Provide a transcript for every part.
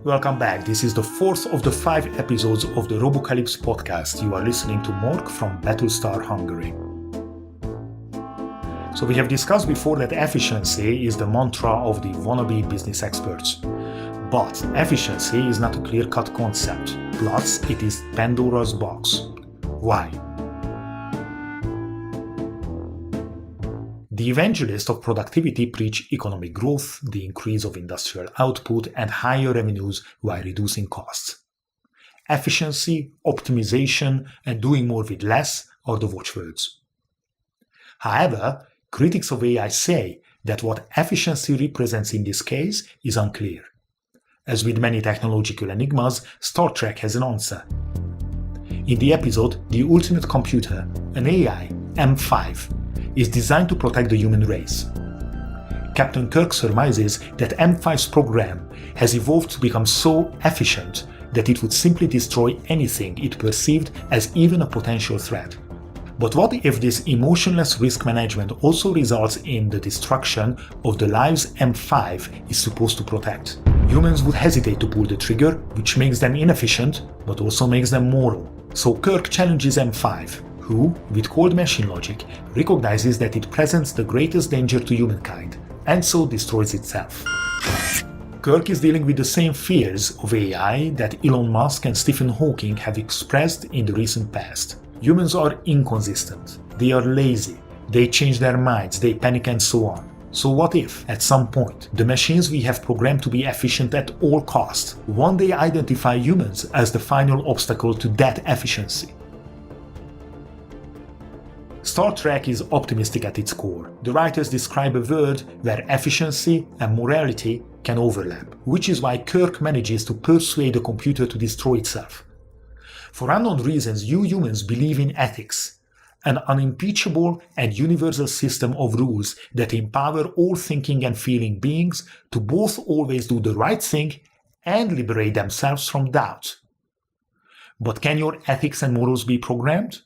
Welcome back. This is the fourth of the 5 episodes of the Roboclypse podcast. You are listening to Mork from Battlestar Hungary. So we have discussed before that efficiency is the mantra of the wannabe business experts. But efficiency is not a clear-cut concept. Plus, it is Pandora's box. Why? The evangelists of productivity preach economic growth, the increase of industrial output, and higher revenues while reducing costs. Efficiency, optimization, and doing more with less are the watchwords. However, critics of AI say that what efficiency represents in this case is unclear. As with many technological enigmas, Star Trek has an answer. In the episode The Ultimate Computer, an AI, M5, is designed to protect the human race. Captain Kirk surmises that M5's program has evolved to become so efficient that it would simply destroy anything it perceived as even a potential threat. But what if this emotionless risk management also results in the destruction of the lives M5 is supposed to protect? Humans would hesitate to pull the trigger, which makes them inefficient, but also makes them moral. So Kirk challenges M5, who, with cold machine logic, recognizes that it presents the greatest danger to humankind, and so destroys itself. Kirk is dealing with the same fears of AI that Elon Musk and Stephen Hawking have expressed in the recent past. Humans are inconsistent, they are lazy, they change their minds, they panic and so on. So what if, at some point, the machines we have programmed to be efficient at all costs one day identify humans as the final obstacle to that efficiency? Star Trek is optimistic at its core. The writers describe a world where efficiency and morality can overlap, which is why Kirk manages to persuade the computer to destroy itself. For unknown reasons, you humans believe in ethics, an unimpeachable and universal system of rules that empower all thinking and feeling beings to both always do the right thing and liberate themselves from doubt. But can your ethics and morals be programmed?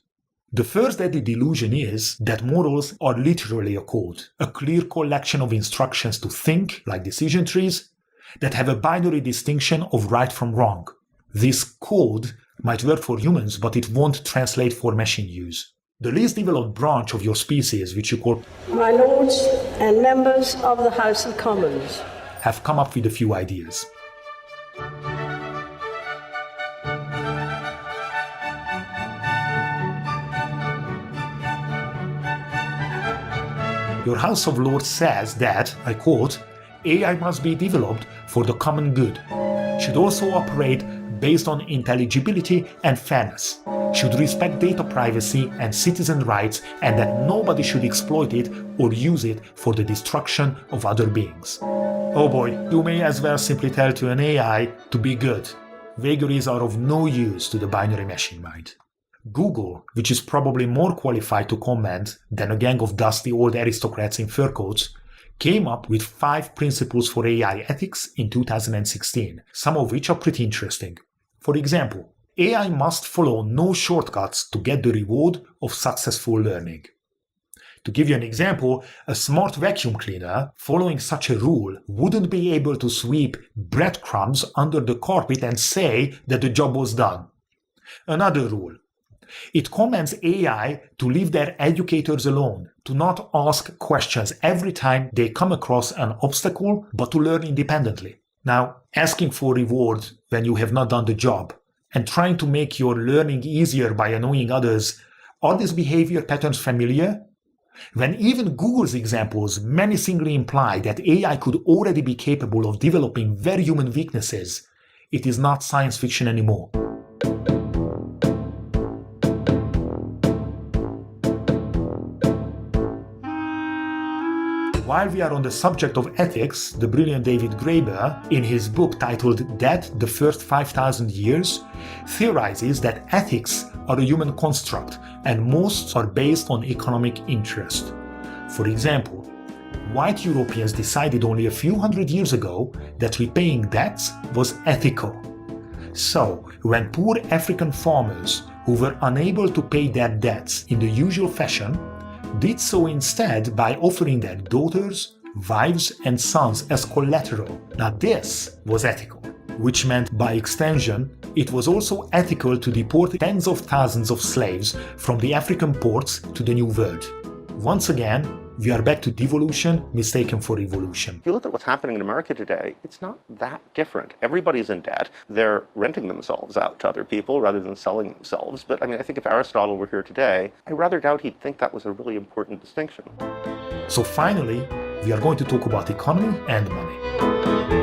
The first deadly delusion is that morals are literally a code, a clear collection of instructions to think, like decision trees, that have a binary distinction of right from wrong. This code might work for humans, but it won't translate for machine use. The least developed branch of your species, which you call My lords and members of the House of Commons, have come up with a few ideas. Your House of Lords says that, I quote, AI must be developed for the common good, should also operate based on intelligibility and fairness, should respect data privacy and citizen rights, and that nobody should exploit it or use it for the destruction of other beings. Oh boy, you may as well simply tell to an AI to be good. Vagaries are of no use to the binary machine mind. Google, which is probably more qualified to comment than a gang of dusty old aristocrats in fur coats, came up with 5 principles for AI ethics in 2016, some of which are pretty interesting. For example, AI must follow no shortcuts to get the reward of successful learning. To give you an example, a smart vacuum cleaner following such a rule wouldn't be able to sweep breadcrumbs under the carpet and say that the job was done. Another rule. It commands AI to leave their educators alone, to not ask questions every time they come across an obstacle, but to learn independently. Now, asking for reward when you have not done the job, and trying to make your learning easier by annoying others, are these behavior patterns familiar? When even Google's examples menacingly imply that AI could already be capable of developing very human weaknesses, it is not science fiction anymore. While we are on the subject of ethics, the brilliant David Graeber, in his book titled Death, the First 5,000 Years, theorizes that ethics are a human construct and most are based on economic interest. For example, white Europeans decided only a few hundred years ago that repaying debts was ethical. So, when poor African farmers who were unable to pay their debts in the usual fashion did so instead by offering their daughters, wives and sons as collateral. Now this was ethical. which meant by extension, it was also ethical to deport tens of thousands of slaves from the African ports to the New World. Once again, we are back to devolution mistaken for evolution. If you look at what's happening in America today, it's not that different. Everybody's in debt. They're renting themselves out to other people rather than selling themselves. But I mean, I think if Aristotle were here today, I rather doubt he'd think that was a really important distinction. So finally, we are going to talk about economy and money.